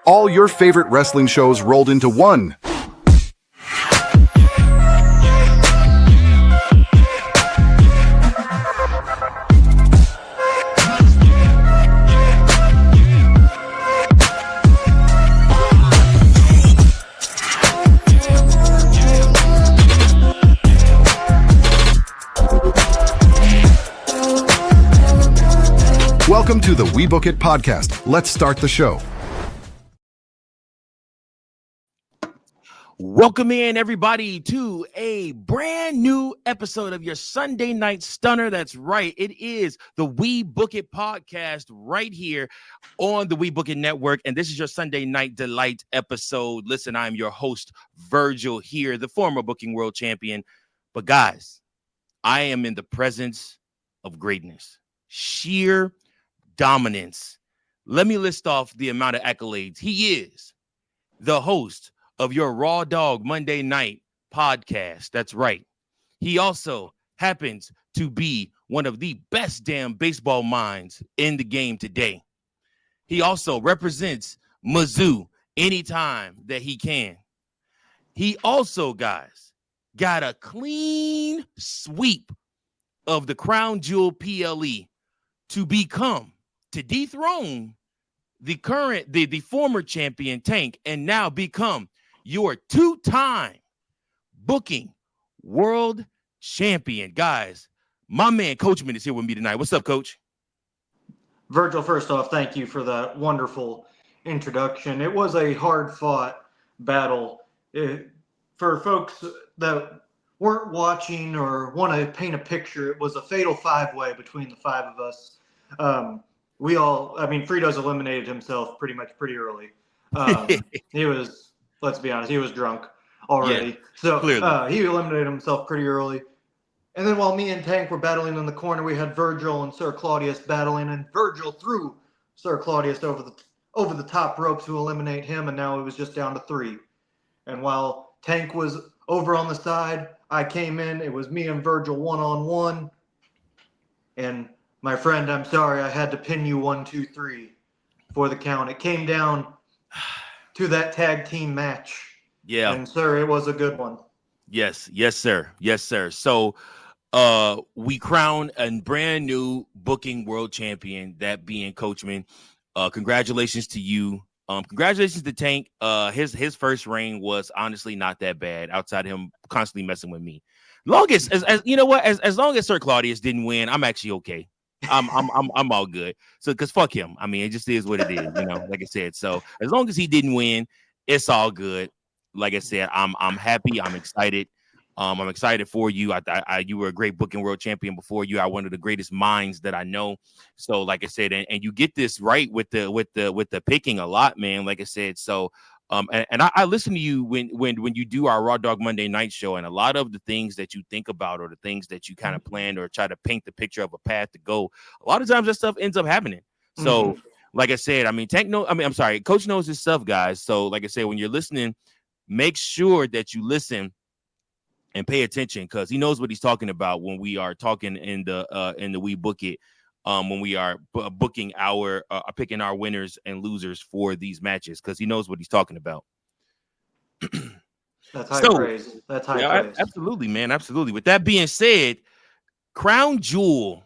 All your favorite wrestling shows rolled into one. Welcome to the We Book It podcast. Let's start the show. Welcome in, everybody, to a brand new episode of your Sunday Night Stunner. That's right. It is the We Book It podcast right here on the We Book It Network. And this is your Sunday Night Delight episode. Listen, I'm your host, Virgil here, the former booking world champion. But guys, I am in the presence of greatness, sheer dominance. Let me list off the amount of accolades. He is the host of your Raw Dog Monday Night podcast. That's right. He also happens to be one of the best damn baseball minds in the game today. He also represents Mizzou anytime that he can. He also, guys, got a clean sweep of the Crown Jewel PLE to dethrone the former champion Tank and now become your two-time booking world champion. Guys, my man Coachman is here with me tonight. What's up, Coach? Virgil, first off, thank you for that wonderful introduction. It was a hard-fought battle. For folks that weren't watching or want to paint a picture, it was a fatal five-way between the five of us. Frito's eliminated himself pretty early. He was, let's be honest, he was drunk already. Yeah, so he eliminated himself pretty early. And then while me and Tank were battling in the corner, we had Virgil and Sir Claudius battling, and Virgil threw Sir Claudius over the top rope to eliminate him, and now it was just down to three. And while Tank was over on the side, I came in. It was me and Virgil one-on-one. And my friend, I'm sorry, I had to pin you 1, 2, 3 for the count. It came down to that tag team match. Yeah. And, sir, it was a good one. Yes, sir. So we crown a brand new booking world champion, that being Coachman. Congratulations to you. Congratulations to Tank. His first reign was honestly not that bad outside of him constantly messing with me. Longest, as you know what, as long as Sir Claudius didn't win, I'm actually okay. I'm all good. So, because fuck him. I mean, it just is what it is, like I said. So as long as he didn't win, it's all good. Like I said, I'm happy. I'm excited. I'm excited for you. You were a great booking world champion before you are one of the greatest minds that I know. So, like I said, and you get this right with the picking a lot, man. Like I said, so I listen to you when you do our Raw Dog Monday Night show, and a lot of the things that you think about or the things that you kind of plan or try to paint the picture of a path to go, a lot of times that stuff ends up happening. So, like I said, Coach knows his stuff, guys. So, like I said, when you're listening, make sure that you listen and pay attention, because he knows what he's talking about when we are talking in the We Book It. When we are booking picking our winners and losers for these matches, because he knows what he's talking about. That's high praise. That's high praise. Absolutely, man. Absolutely. With that being said, Crown Jewel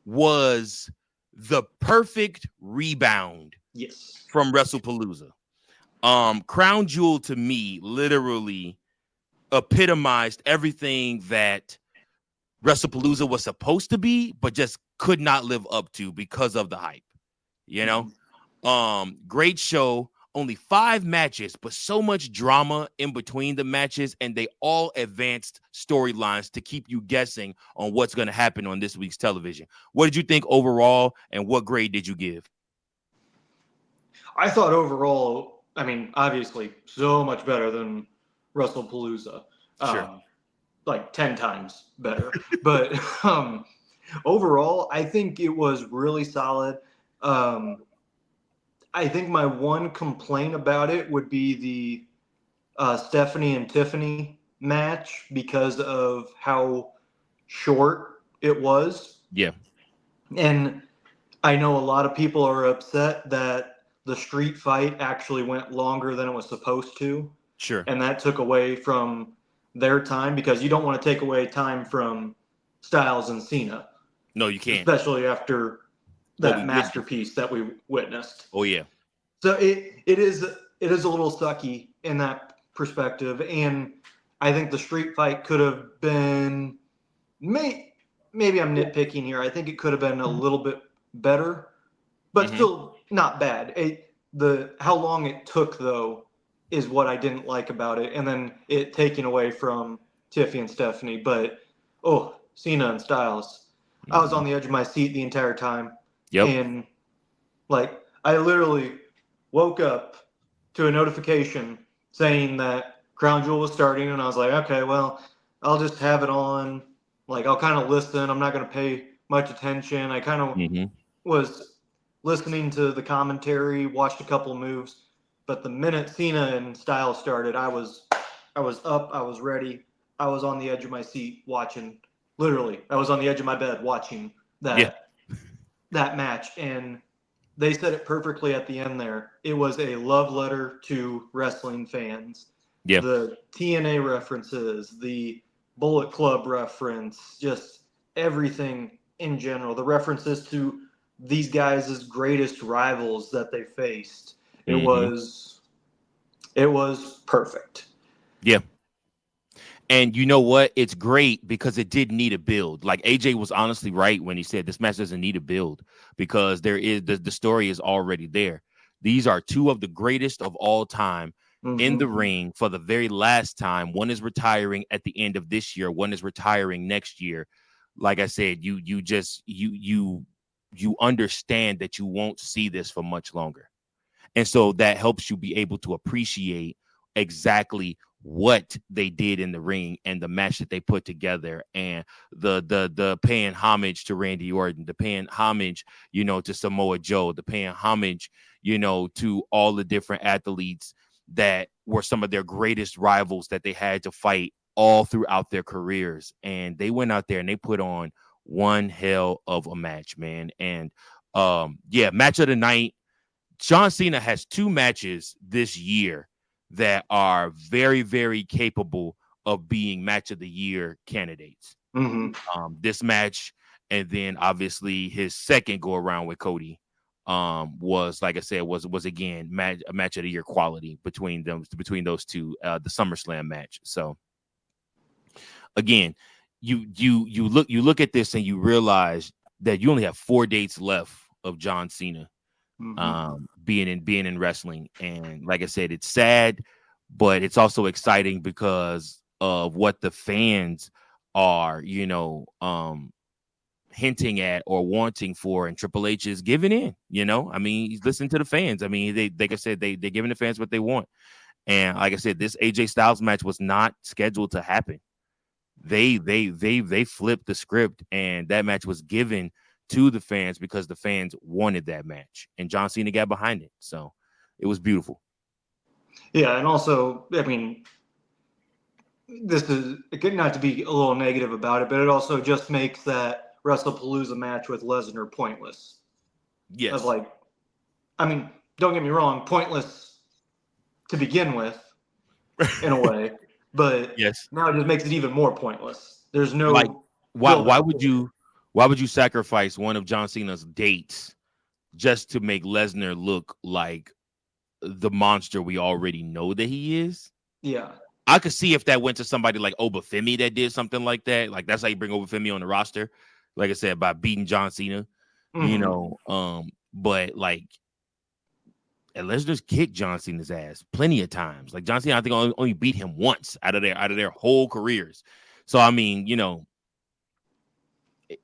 was the perfect rebound from WrestlePalooza. Crown Jewel to me literally epitomized everything that WrestlePalooza was supposed to be, but just could not live up to because of the hype. Great show, only 5 matches, but so much drama in between the matches, and they all advanced storylines to keep you guessing on what's going to happen on this week's television. What did you think overall, and what grade did you give? I thought overall, obviously so much better than WrestlePalooza. Sure. Like 10 times better. But overall, I think it was really solid. I think my one complaint about it would be the Stephanie and Tiffany match, because of how short it was. Yeah. And I know a lot of people are upset that the street fight actually went longer than it was supposed to. Sure. And that took away from their time, because you don't want to take away time from Styles and Cena. No, you can't. Especially after that masterpiece that we witnessed. Oh yeah. So it is a little sucky in that perspective, and I think the street fight could have been maybe I'm nitpicking here. I think it could have been a little bit better, but still not bad. How long it took though is what I didn't like about it, and then it taking away from Tiffy and Stephanie. But Cena and Styles, I was on the edge of my seat the entire time. Yep. And like I literally woke up to a notification saying that Crown Jewel was starting, and I was like, okay, well, I'll just have it on. Like, I'll kind of listen. I'm not going to pay much attention. I kind of was listening to the commentary, watched a couple moves, but the minute Cena and Styles started, I was up, I was ready, I was on the edge of my seat watching. Literally, I was on the edge of my bed watching that match, and they said it perfectly at the end there. It was a love letter to wrestling fans. Yeah. The TNA references, the Bullet Club reference, just everything in general. The references to these guys' greatest rivals that they faced. It was perfect. Yeah. And you know what? It's great because it did need a build. Like AJ was honestly right when he said this match doesn't need a build, because there is the story is already there. These are two of the greatest of all time in the ring for the very last time. One is retiring at the end of this year. One is retiring next year. Like I said, you understand that you won't see this for much longer. And so that helps you be able to appreciate exactly what they did in the ring and the match that they put together, and the paying homage to Randy Orton, the paying homage, to Samoa Joe, the paying homage, to all the different athletes that were some of their greatest rivals that they had to fight all throughout their careers. And they went out there and they put on one hell of a match, man. And match of the night. John Cena has two matches this year that are very, very capable of being match of the year candidates. This match, and then obviously his second go around with Cody, was, like I said, was again a match of the year quality between those two, the SummerSlam match. So again, you look at this and you realize that you only have 4 dates left of John Cena being in wrestling. And like I said, it's sad, but it's also exciting because of what the fans are, hinting at or wanting for, and Triple H is giving in. I mean, he's listening to the fans. I mean, they, like I said, they're giving the fans what they want. And like I said, this AJ Styles match was not scheduled to happen. They flipped the script, and that match was given to the fans because the fans wanted that match, and John Cena got behind it. So it was beautiful. Yeah, and also, I mean, this is not to be a little negative about it, but it also just makes that WrestlePalooza match with Lesnar pointless. Yes. I mean, don't get me wrong, pointless to begin with, in a way, but yes, now it just makes it even more pointless. There's no why would you sacrifice one of John Cena's dates just to make Lesnar look like the monster we already know that he is? Yeah. I could see if that went to somebody like Obafemi that did something like that. Like, that's how you bring Obafemi on the roster. Like I said, by beating John Cena, but like, and Lesnar's kicked John Cena's ass plenty of times. Like, John Cena, I think only beat him once out of their whole careers. So I mean,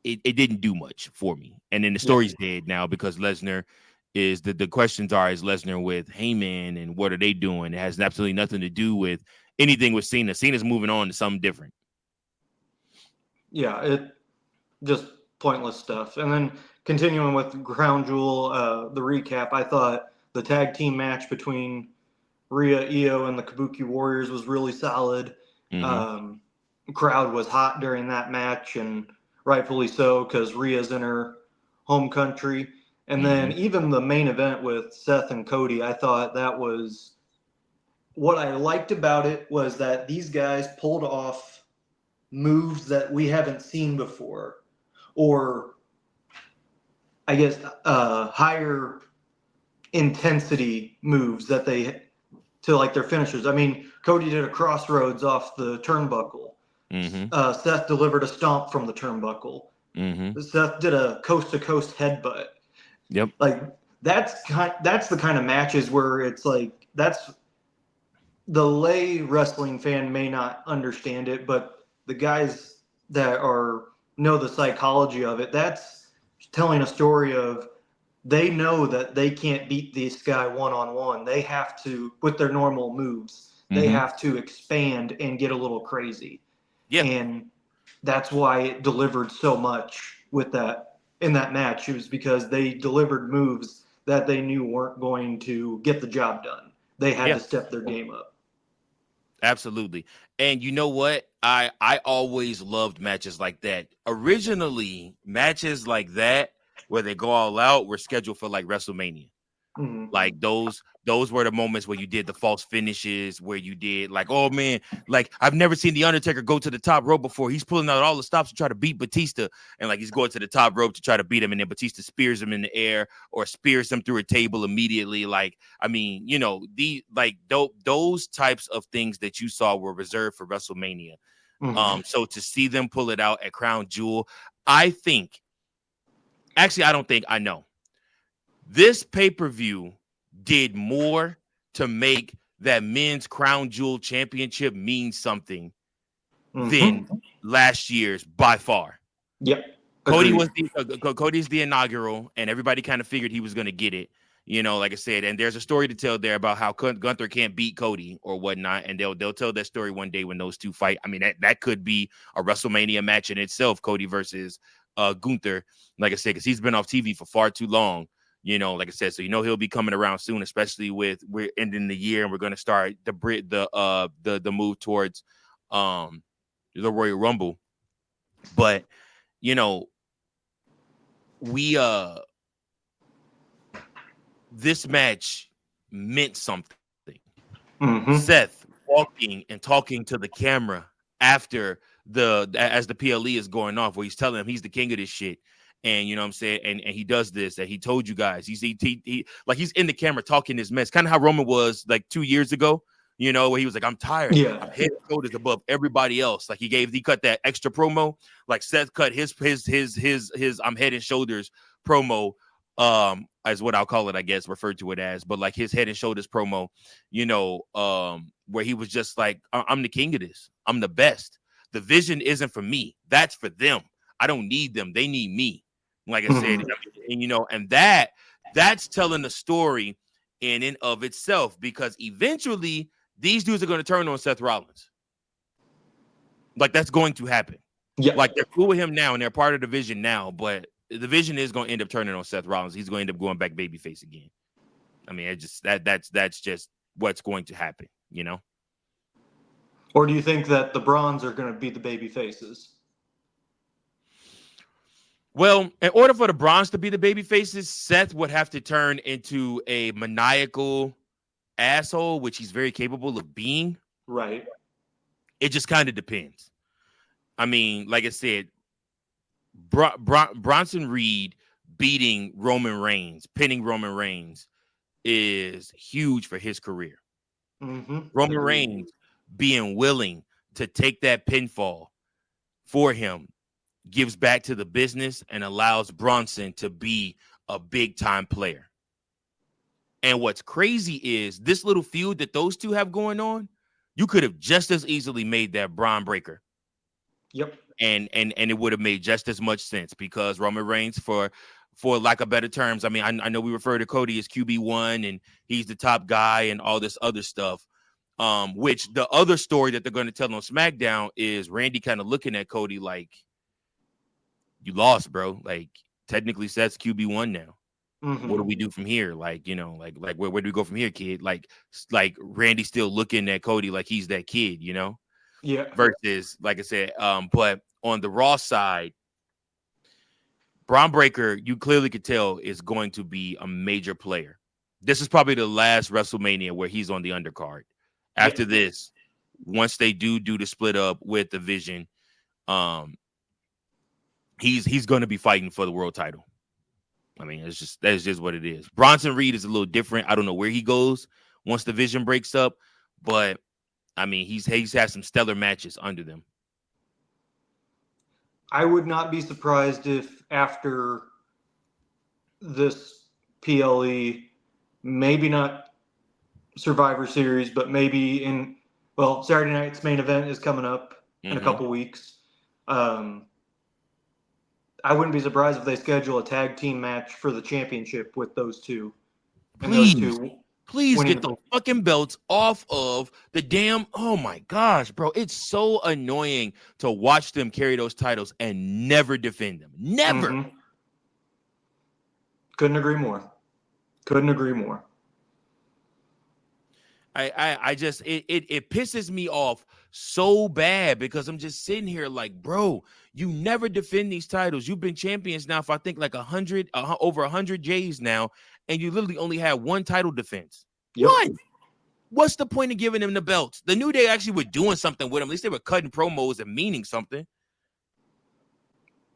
it didn't do much for me. And then the story's dead now because Lesnar is the questions are, is Lesnar with Heyman and what are they doing? It has absolutely nothing to do with anything with Cena. Cena's moving on to something different. Yeah, it just pointless stuff. And then continuing with Crown Jewel, the recap, I thought the tag team match between Rhea, Io, and the Kabuki Warriors was really solid. Crowd was hot during that match, and rightfully so, because Rhea's in her home country. And then even the main event with Seth and Cody, I thought that was what I liked about it was that these guys pulled off moves that we haven't seen before, or I guess higher intensity moves that they to like their finishers. I mean, Cody did a crossroads off the turnbuckle. Seth delivered a stomp from the turnbuckle. Seth did a coast to coast headbutt. Yep. Like that's the kind of matches where it's like that's the lay wrestling fan may not understand it, but the guys that know the psychology of it, that's telling a story of they know that they can't beat this guy one-on-one. They have to, with their normal moves, they have to expand and get a little crazy. Yeah. And that's why it delivered so much with that in that match. It was because they delivered moves that they knew weren't going to get the job done. They had to step their game up. Absolutely. And you know what? I always loved matches like that. Originally, matches like that where they go all out were scheduled for like WrestleMania. Like those were the moments where you did the false finishes, where you did like, oh man, like I've never seen the Undertaker go to the top rope before. He's pulling out all the stops to try to beat Batista, and like he's going to the top rope to try to beat him, and then Batista spears him in the air or spears him through a table immediately. Like, I mean, you know, those types of things that you saw were reserved for WrestleMania. So to see them pull it out at Crown Jewel, I know. This pay-per-view did more to make that men's Crown Jewel championship mean something than last year's by far. Yep. Cody's the inaugural, and everybody kind of figured he was going to get it. You know, like I said, and there's a story to tell there about how Gunther can't beat Cody or whatnot, and they'll tell that story one day when those two fight. I mean, that could be a WrestleMania match in itself, Cody versus Gunther. Like I said, because he's been off TV for far too long. You know, like I said, so you know he'll be coming around soon, especially with we're ending the year and we're going to start the move towards the Royal Rumble. But you know, we this match meant something. Seth walking and talking to the camera after as the PLE is going off, where he's telling him he's the king of this shit. And you know what I'm saying? And he does this, and he told you guys. He's in the camera talking this mess. Kind of how Roman was like 2 years ago, you know, where he was like, I'm tired. Yeah. I'm head and shoulders above everybody else. Like he cut that extra promo. Like Seth cut his I'm head and shoulders promo, as what I'll call it, I guess, referred to it as, but like his head and shoulders promo, you know, where he was just like, I'm the king of this. I'm the best. The vision isn't for me. That's for them. I don't need them. They need me. Like I said, and you know, and that's telling the story in and of itself, because eventually these dudes are going to turn on Seth Rollins. Like that's going to happen. Yeah. Like they're cool with him now and they're part of the vision now, but the vision is going to end up turning on Seth Rollins. He's going to end up going back babyface again. I mean, it just that's just what's going to happen, you know? Or do you think that the Bronze are going to be the baby faces? Well, in order for the Bronze to be the baby faces, Seth would have to turn into a maniacal asshole, which he's very capable of being. Right. It just kind of depends. I mean, like I said, Bronson Reed beating Roman Reigns, pinning Roman Reigns, is huge for his career. Roman Reigns being willing to take that pinfall for him gives back to the business and allows Bronson to be a big time player. And what's crazy is this little feud that those two have going on, you could have just as easily made that Braun Breaker. Yep. And it would have made just as much sense, because Roman Reigns, for lack of better terms, I mean, I know we refer to Cody as QB1 and he's the top guy and all this other stuff. Which the other story that they're going to tell on SmackDown is Randy kind of looking at Cody like, you lost, bro. Like, technically Seth's QB1 now. What do we do from here? Like, you know, like where do we go from here, kid? Like Randy's still looking at Cody like he's that kid, you know? Yeah. Versus, like I said, but on the Raw side, Braun Breaker, you clearly could tell, is going to be a major player. This is probably the last WrestleMania where he's on the undercard. After this, once they do the split up with the Vision, he's going to be fighting for the world title. I mean, that's just what it is. Bronson Reed is a little different. I don't know where he goes once the Vision breaks up, but I mean, he's had some stellar matches under them. I would not be surprised if after this PLE, maybe not Survivor Series, but maybe Saturday night's main event is coming up in a couple weeks. I wouldn't be surprised if they schedule a tag team match for the championship with those two. Please get the fucking belts off of the damn. Oh my gosh, bro. It's so annoying to watch them carry those titles and never defend them. Never. Mm-hmm. Couldn't agree more. I just it pisses me off so bad because I'm just sitting here like, bro, you never defend these titles. You've been champions now for I think like over 100 J's now, and you literally only had one title defense. Yep. One. What's the point of giving them the belts? The New Day actually were doing something with them. At least they were cutting promos and meaning something.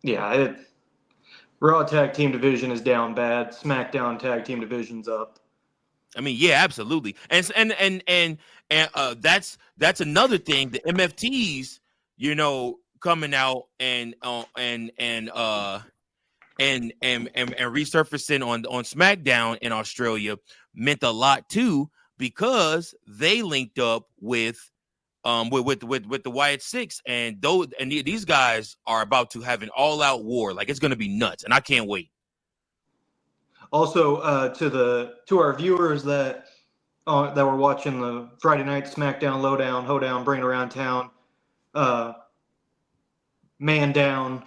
Yeah, Raw tag team division is down bad. SmackDown tag team division's up. I mean, yeah, absolutely, and that's another thing. The MFTs, coming out and resurfacing on SmackDown in Australia meant a lot too because they linked up with the Wyatt Six, and these guys are about to have an all-out war. Like, it's going to be nuts, and I can't wait. Also, to our viewers that were watching the Friday night SmackDown Lowdown, Hoedown, Bring It Around Town, Man Down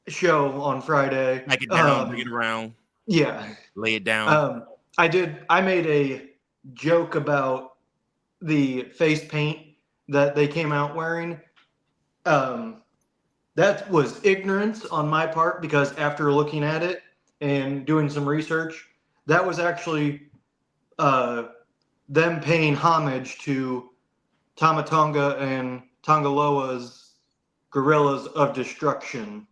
show on Friday. Back it down, bring it around. Yeah. Lay it down. I made a joke about the face paint that they came out wearing. That was ignorance on my part because after looking at it and doing some research, that was actually them paying homage to Tama Tonga and Tongaloa's Gorillas of Destruction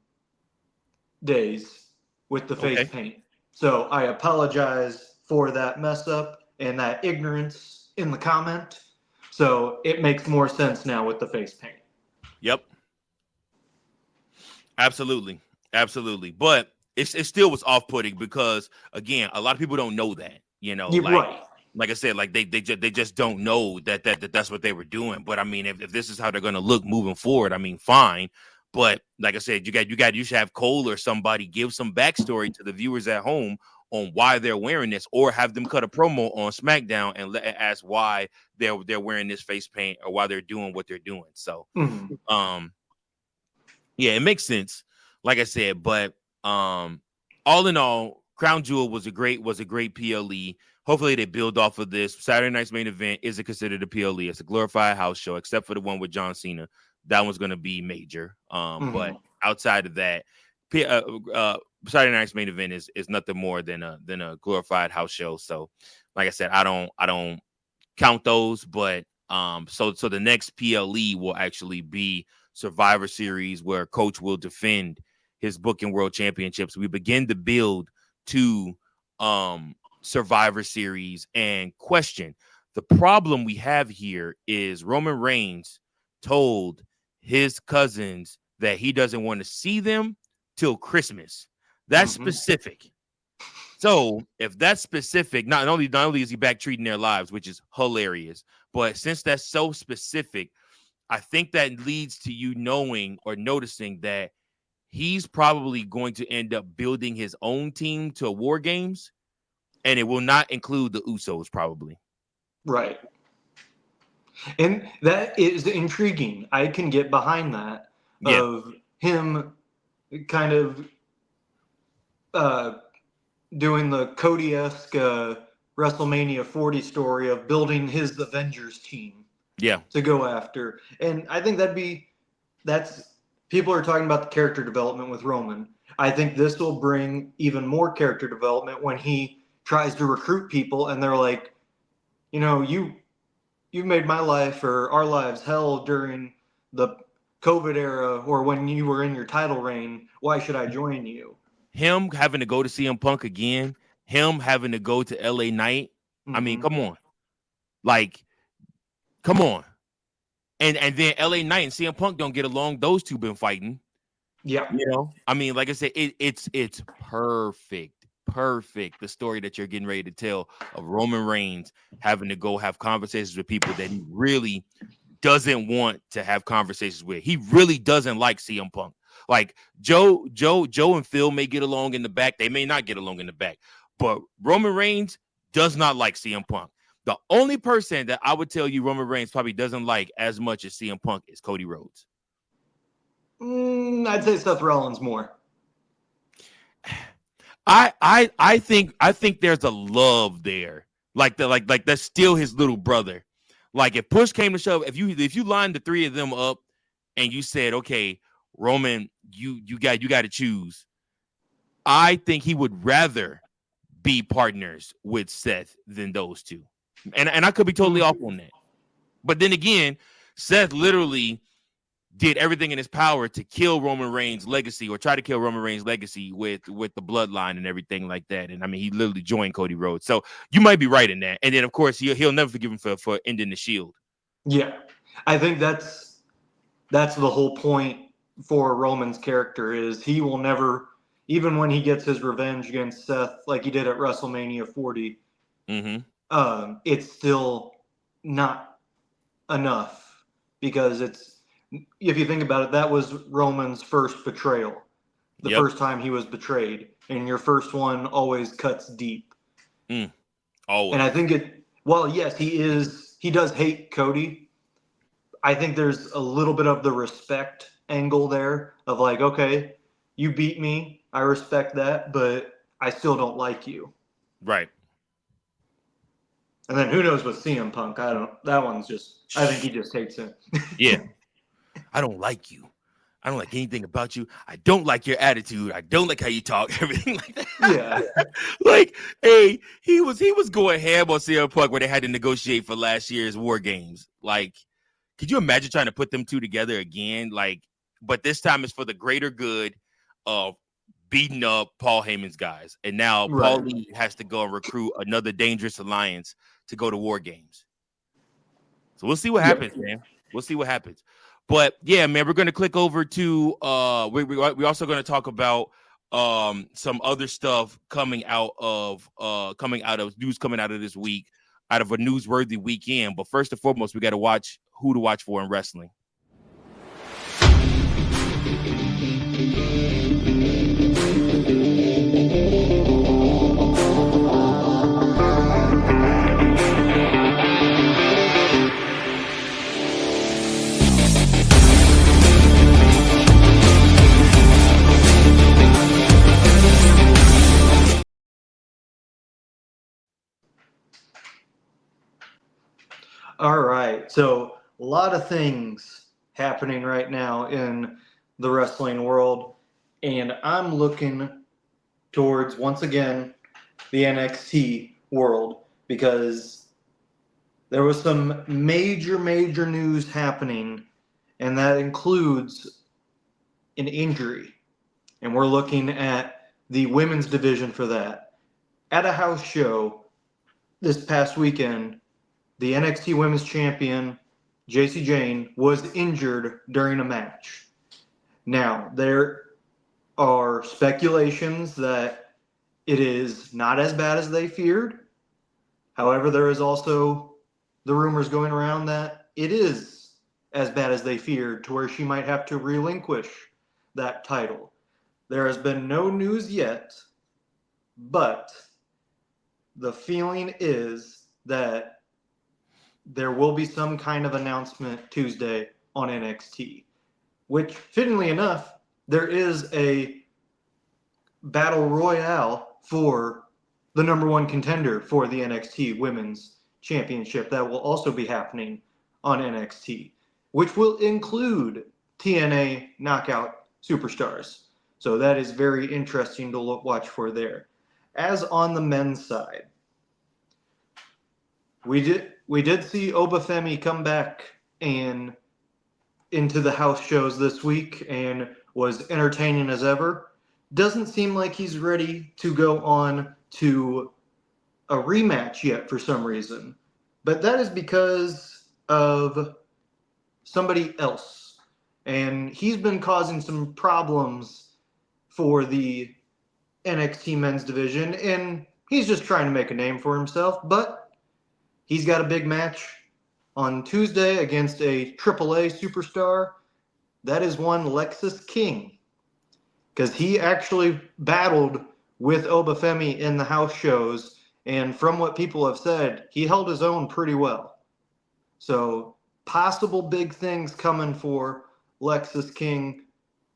days with the face paint. So I apologize for that mess up and that ignorance in the comment. So it makes more sense now with the face paint. Yep. Absolutely. But it still was off-putting because, again, a lot of people don't know that, You're right. Like I said, like they just don't know that's what they were doing. But I mean, if this is how they're going to look moving forward, I mean, fine. But like I said, you should have Cole or somebody give some backstory to the viewers at home on why they're wearing this, or have them cut a promo on SmackDown and ask why they're wearing this face paint or why they're doing what they're doing. So, yeah, it makes sense. Like I said, but all in all, Crown Jewel was a great PLE. Hopefully they build off of this. Saturday night's main event isn't considered a PLE. It's a glorified house show, except for the one with John Cena. That one's going to be major. But outside of that, Saturday night's main event is nothing more than a glorified house show. So, like I said, I don't count those. But so the next PLE will actually be Survivor Series, where Coach will defend his booking world championships. We begin to build to Survivor Series. And question, the problem we have here is Roman Reigns told his cousins that he doesn't want to see them till Christmas. That's specific. So if that's specific, not only is he back treating their lives, which is hilarious, but since that's so specific, I think that leads to you knowing or noticing that he's probably going to end up building his own team to War Games, and it will not include the Usos probably. Right. And that is intriguing. I can get behind that, of him kind of doing the Cody-esque WrestleMania 40 story of building his Avengers team. Yeah. To go after. And I think that's people are talking about the character development with Roman. I think this will bring even more character development when he tries to recruit people and they're like, you've made my life or our lives hell during the COVID era or when you were in your title reign. Why should I join you? Him having to go to CM Punk again, him having to go to LA Knight. I mean, come on. Like, come on. And then LA Knight and CM Punk don't get along. Those two been fighting. Yeah. I mean, like I said, it's perfect. Perfect. The story that you're getting ready to tell of Roman Reigns having to go have conversations with people that he really doesn't want to have conversations with. He really doesn't like CM Punk. Like Joe and Phil may get along in the back. They may not get along in the back. But Roman Reigns does not like CM Punk. The only person that I would tell you Roman Reigns probably doesn't like as much as CM Punk is Cody Rhodes. I'd say Seth Rollins more. I think there's a love there. Like that's still his little brother. Like if push came to shove, if you lined the three of them up and you said, okay, Roman, you got to choose. I think he would rather be partners with Seth than those two. And I could be totally off on that. But then again, Seth literally did everything in his power to kill Roman Reigns' legacy or try to kill Roman Reigns' legacy with the bloodline and everything like that. And I mean, he literally joined Cody Rhodes. So you might be right in that. And then, of course, he'll never forgive him for ending the Shield. Yeah, I think that's the whole point for Roman's character is he will never, even when he gets his revenge against Seth, like he did at WrestleMania 40, it's still not enough because if you think about it, that was Roman's first betrayal, the first time he was betrayed, and your first one always cuts deep. Always. And I think yes, he does hate Cody. I think there's a little bit of the respect angle there of like, okay, you beat me, I respect that, but I still don't like you. Right. And then who knows with CM Punk? That one's I think he just hates him. Yeah. I don't like you. I don't like anything about you. I don't like your attitude. I don't like how you talk. Everything like that. Yeah. Like, hey, he was going ham on CM Punk when they had to negotiate for last year's War Games. Like, could you imagine trying to put them two together again? Like, but this time it's for the greater good of beating up Paul Heyman's guys. And now Paul Lee has to go and recruit another dangerous alliance to go to War Games. So we'll see what happens, man. We'll see what happens. But yeah, man, we're going to click over to we're also going to talk about some other stuff coming out of news coming out of this week, out of a newsworthy weekend. But first and foremost, we got to watch who to watch for in wrestling. All right. So a lot of things happening right now in the wrestling world. And I'm looking towards, once again, the NXT world because there was some major news happening, and that includes an injury. And we're looking at the women's division for that. At a house show this past weekend, the NXT Women's Champion, Jacy Jayne, was injured during a match. Now, there are speculations that it is not as bad as they feared. However, there is also the rumors going around that it is as bad as they feared, to where she might have to relinquish that title. There has been no news yet, but the feeling is that there will be some kind of announcement Tuesday on NXT, which, fittingly enough, there is a battle royale for the number one contender for the NXT Women's Championship that will also be happening on NXT, which will include TNA knockout superstars. So that is very interesting to watch for there. As on the men's side, we did see Obafemi come back and into the house shows this week and was entertaining as ever. Doesn't seem like he's ready to go on to a rematch yet for some reason. But that is because of somebody else. And he's been causing some problems for the NXT men's division. And he's just trying to make a name for himself. But he's got a big match on Tuesday against a AAA superstar. That is one Lexis King. Because he actually battled with Obafemi in the house shows. And from what people have said, he held his own pretty well. So possible big things coming for Lexis King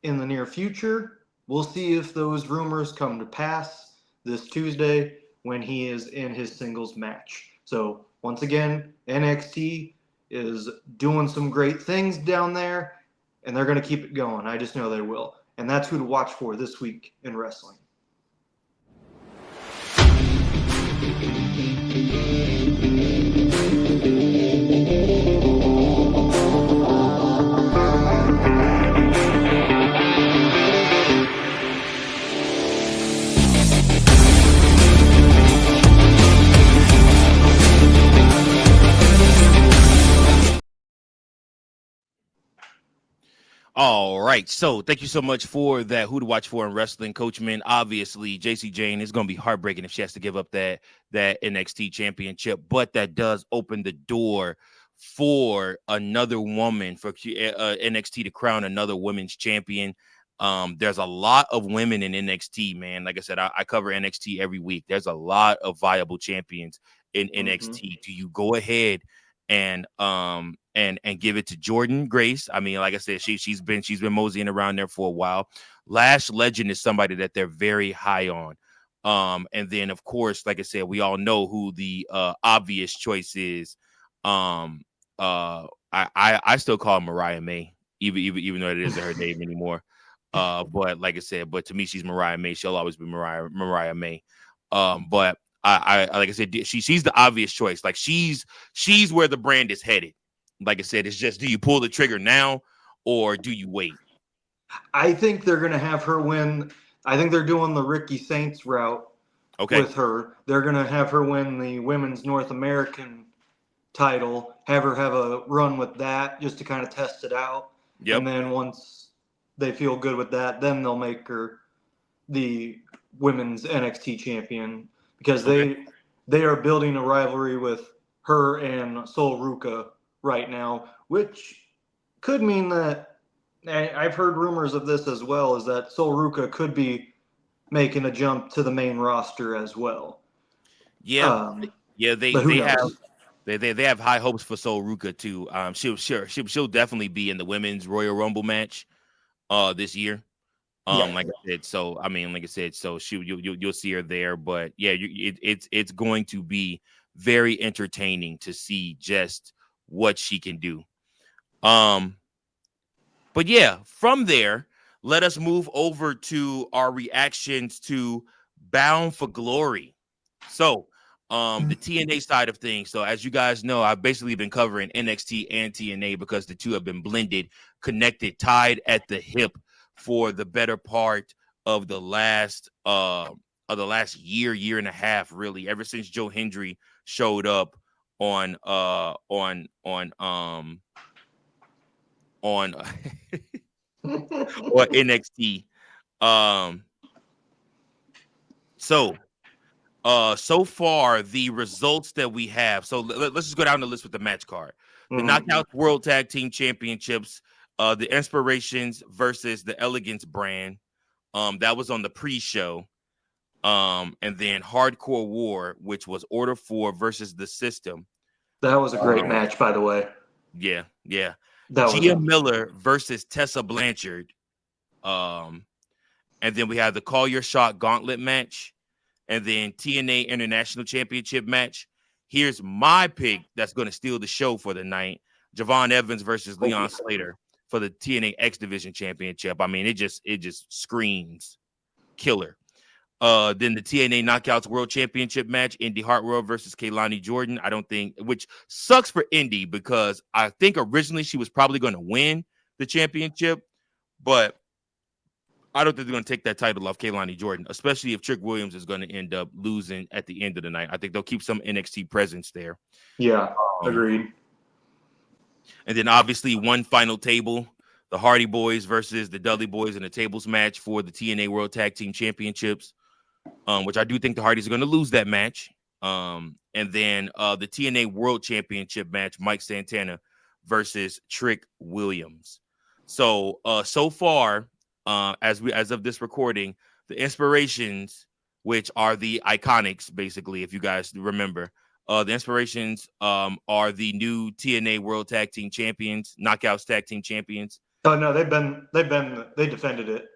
in the near future. We'll see if those rumors come to pass this Tuesday when he is in his singles match. So once again, NXT is doing some great things down there, and they're going to keep it going. I just know they will. And that's who to watch for this week in wrestling. All right. So thank you so much for that. Who to watch for in wrestling, Coachman. Obviously, JC Jane is going to be heartbreaking if she has to give up that NXT championship, but that does open the door for another woman, for NXT to crown another women's champion. There's a lot of women in NXT, man. Like I said, I cover NXT every week. There's a lot of viable champions in NXT. Do you go ahead and give it to Jordan Grace? I mean, like I said, she's been moseying around there for a while. Lash Legend is somebody that they're very high on. And then of course, like I said, we all know who the obvious choice is. I still call her Mariah May, even though it isn't her name anymore. But like I said, but to me, she's Mariah May. She'll always be Mariah May. But I like I said, she's the obvious choice. Like she's where the brand is headed. Like I said, it's just, do you pull the trigger now or do you wait? I think they're going to have her win. I think they're doing the Ricky Saints route with her. They're going to have her win the Women's North American title, have her have a run with that just to kind of test it out. Yep. And then once they feel good with that, then they'll make her the Women's NXT champion, because they are building a rivalry with her and Sol Ruca right now, which could mean that, I've heard rumors of this as well, is that Sol Ruca could be making a jump to the main roster as well. Yeah, they have high hopes for Sol Ruca too. She'll definitely be in the Women's Royal Rumble match this year. Like I said, so I mean, like I said, so you'll see her there, but yeah, it's going to be very entertaining to see just what she can do. But yeah, from there, let us move over to our reactions to Bound for Glory. So, the TNA side of things. So, as you guys know, I've basically been covering NXT and TNA because the two have been blended, connected, tied at the hip for the better part of the last year and a half, really, ever since Joe Hendry showed up on or NXT. So far the results that we have. So let's just go down the list with the match card. The Knockouts World Tag Team Championships, the Inspirations versus the Elegance brand. That was on the pre-show. And then Hardcore War, which was Order 4 versus the System. That was a great match, by the way. Yeah. Gia Miller versus Tessa Blanchard. And then we have the Call Your Shot Gauntlet match. And then TNA International Championship match. Here's my pick that's going to steal the show for the night. Javon Evans versus Leon Slater for the TNA X Division Championship. I mean, it just screams killer. Then the TNA Knockouts World Championship match, Indy Hartwell versus Kaylani Jordan. I don't think, which sucks for Indy because I think originally she was probably going to win the championship, but I don't think they're going to take that title off Kaylani Jordan, especially if Trick Williams is going to end up losing at the end of the night. I think they'll keep some NXT presence there. Yeah, agreed. And then obviously one final table, the Hardy Boys versus the Dudley Boys in a tables match for the TNA World Tag Team Championships, which I do think the Hardys are going to lose that match. And then the TNA World Championship match, Mike Santana versus Trick Williams. So so far, as of this recording, the Inspirations, which are the Iconics, basically, if you guys remember, the Inspirations are the new TNA World Tag Team Champions, Knockouts Tag Team Champions. Oh no, they defended it.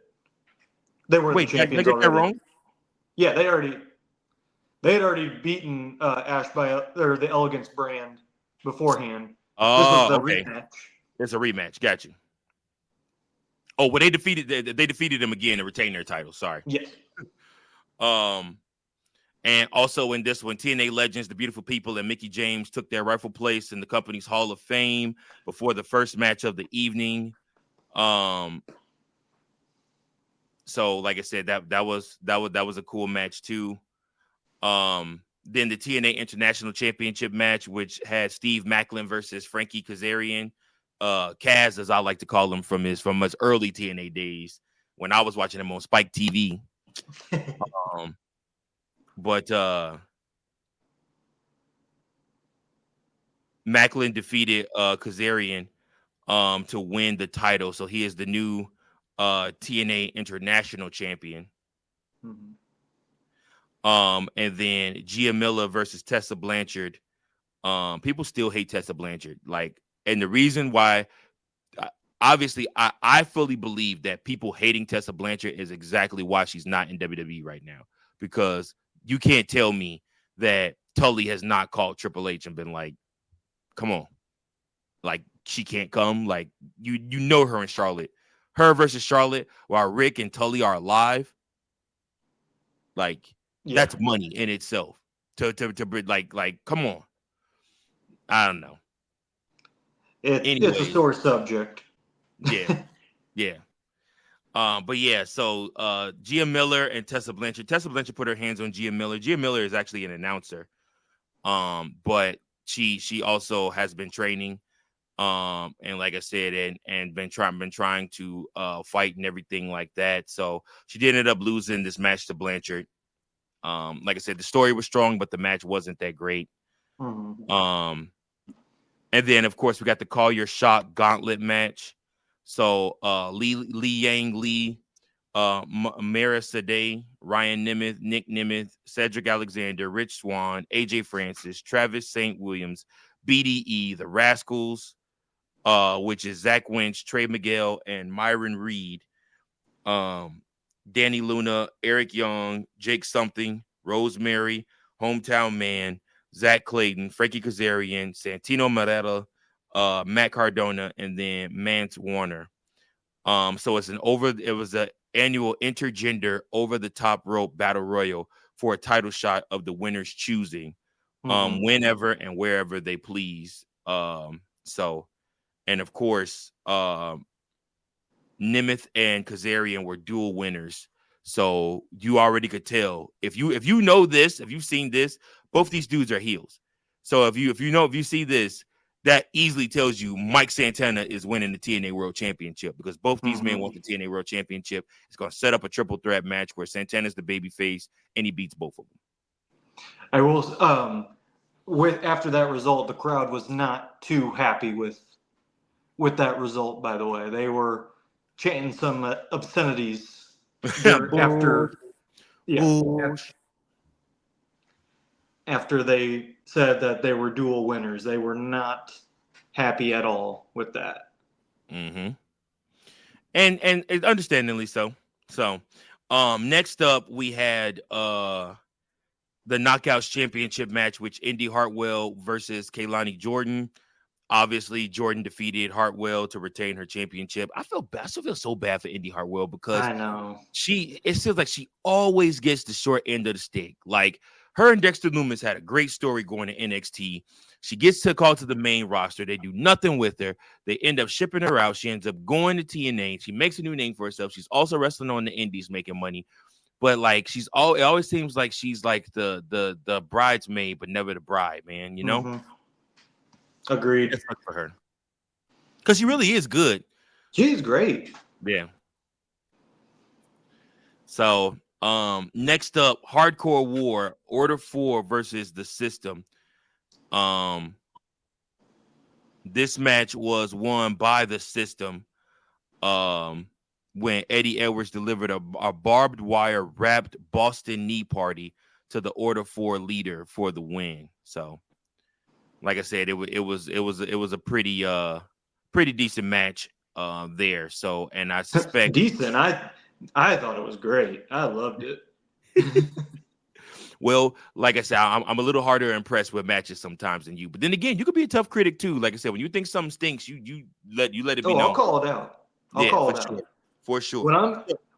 They were the champions did I get already. That wrong? Yeah, they had already beaten Ash by the Elegance brand beforehand. Oh, this was the okay. rematch. It's a rematch. Got you. Oh, well, they defeated them again to retain their title. Sorry. Yes. And also in this one, TNA Legends, the Beautiful People, and Mickie James took their rightful place in the company's Hall of Fame before the first match of the evening. So like I said, that was a cool match too. Then the TNA International Championship match, which had Steve Macklin versus Frankie Kazarian, Kaz, as I like to call him from his early TNA days when I was watching him on Spike TV. But Macklin defeated Kazarian to win the title, so he is the new TNA International Champion. Mm-hmm. And then Gia Miller versus Tessa Blanchard. People still hate Tessa Blanchard, and the reason why, obviously, I fully believe that people hating Tessa Blanchard is exactly why she's not in WWE right now, because you can't tell me that Tully has not called Triple H and been like, come on, she can't come. You know her and Charlotte. Her versus Charlotte while Rick and Tully are alive. That's money in itself. To come on. I don't know. It's a sore subject. Yeah. Yeah. But yeah, so Gia Miller and Tessa Blanchard. Tessa Blanchard put her hands on Gia Miller. Gia Miller is actually an announcer. But she also has been training. And like I said, and been trying to fight and everything like that. So she did end up losing this match to Blanchard. Like I said, the story was strong, but the match wasn't that great. Mm-hmm. And then of course we got the Call Your Shot Gauntlet match. So Li Yang Lee, Mara Sade, Ryan Nemeth, Nick Nemeth, Cedric Alexander, Rich Swann, AJ Francis, Travis St. Williams, BDE, the Rascals, which is Zach Winch, Trey Miguel, and Myron Reed, Danny Luna, Eric Young, Jake Something, Rosemary, Hometown Man, Zach Clayton, Frankie Kazarian, Santino Marella, Matt Cardona, and then Mance Warner. So it was an annual intergender over the top rope battle royal for a title shot of the winner's choosing, whenever and wherever they please. So, and of course, Nemeth and Kazarian were dual winners. So you already could tell if you know this, if you've seen this, both these dudes are heels. So if you see this, that easily tells you Mike Santana is winning the TNA World Championship, because both these men want the TNA World Championship. It's going to set up a triple threat match where Santana's the babyface and he beats both of them. I will. After that result, the crowd was not too happy with that result. By the way, they were chanting some obscenities after they said that they were dual winners. They were not happy at all with that. Mm-hmm. And understandably so. So, next up we had the Knockouts Championship match, which Indy Hartwell versus Kaylani Jordan. Obviously, Jordan defeated Hartwell to retain her championship. I still feel so bad for Indy Hartwell because I know it feels like she always gets the short end of the stick. Like her and Dexter Lumis had a great story going to NXT. She gets to call to the main roster. They do nothing with her. They end up shipping her out. She ends up going to TNA. She makes a new name for herself. She's also wrestling on the Indies, making money. But like it always seems like she's like the bridesmaid, but never the bride, man. You know, Agreed. That's for her because she really is good. She's great. Yeah. So next up, Hardcore War, Order 4 versus the System. This match was won by the System. When Eddie Edwards delivered a barbed wire wrapped Boston knee party to the Order 4 leader for the win. So, like I said, it was a pretty decent match there. So, and I suspect decent. I thought it was great. I loved it. Well, like I said, I'm a little harder impressed with matches sometimes than you. But then again, you could be a tough critic too. Like I said, when you think something stinks, you let it be known. I'll call it out. I'll call it out. For sure.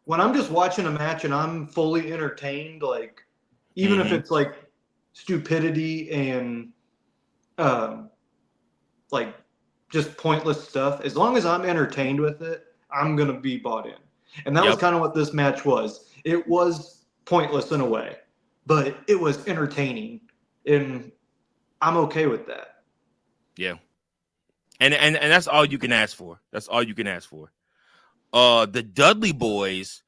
When I'm just watching a match and I'm fully entertained, like even if it's like stupidity and like just pointless stuff, as long as I'm entertained with it, I'm gonna be bought in. And that was kind of what this match was. It was pointless in a way, but it was entertaining, and I'm okay with that. Yeah. And that's all you can ask for. That's all you can ask for. The Dudley Boys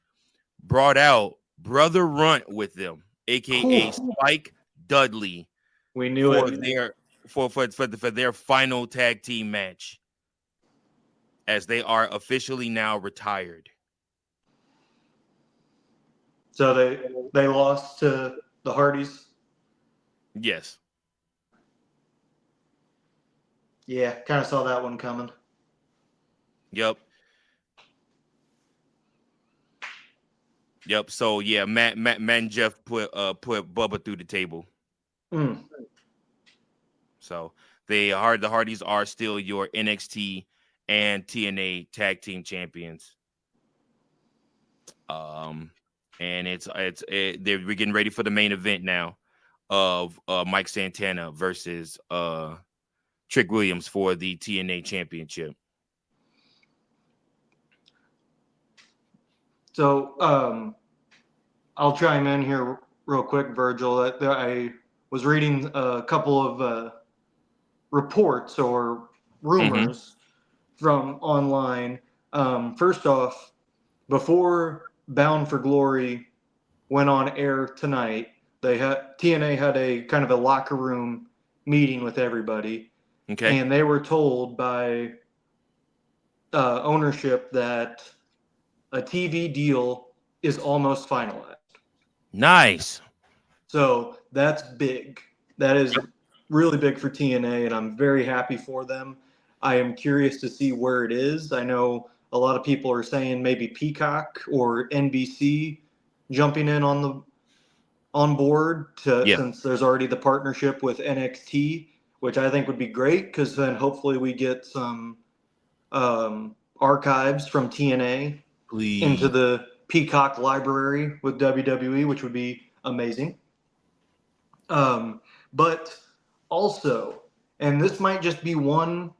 brought out Brother Runt with them, aka Spike Dudley. We knew for their final tag team match, as they are officially now retired. So they lost to the Hardys. Yes. Yeah, kind of saw that one coming. Yep. So yeah, Matt and Jeff put Bubba through the table. So the Hardys are still your NXT and TNA tag team champions. And we're getting ready for the main event now of Mike Santana versus Trick Williams for the TNA championship. So I'll chime in here real quick, Virgil. I was reading a couple of reports or rumors from online. First off, before Bound for Glory went on air tonight, TNA had a kind of a locker room meeting with everybody. Okay. And they were told by ownership that a TV deal is almost finalized. Nice. So that's big. That is really big for TNA, and I'm very happy for them. I am curious to see where it is. I know a lot of people are saying maybe Peacock or NBC jumping in on board since there's already the partnership with NXT, which I think would be great because then hopefully we get some archives from TNA into the Peacock library with WWE, which would be amazing. But also, and this might just be one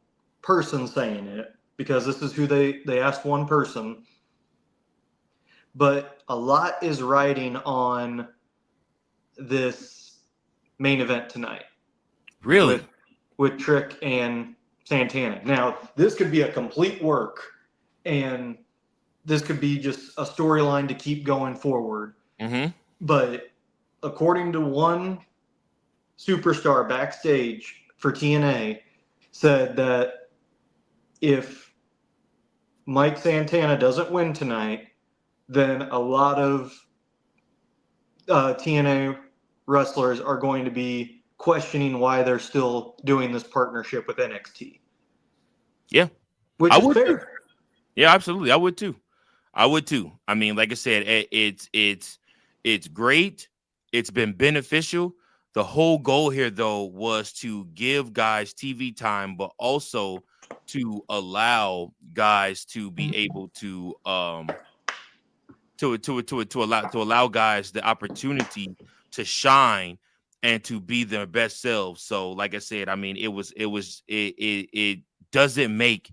person saying it because this is who they asked one person, but a lot is riding on this main event tonight. Really? With Trick and Santana. Now, this could be a complete work, and this could be just a storyline to keep going forward. But according to one superstar backstage for TNA, said that if Mike Santana doesn't win tonight, then a lot of TNA wrestlers are going to be questioning why they're still doing this partnership with NXT. Yeah. Which is fair. Too. Yeah, absolutely. I would too. I mean, like I said, it's great. It's been beneficial. The whole goal here, though, was to give guys TV time, but also to allow guys to be able to allow guys the opportunity to shine and to be their best selves. So, like I said, I mean, it doesn't make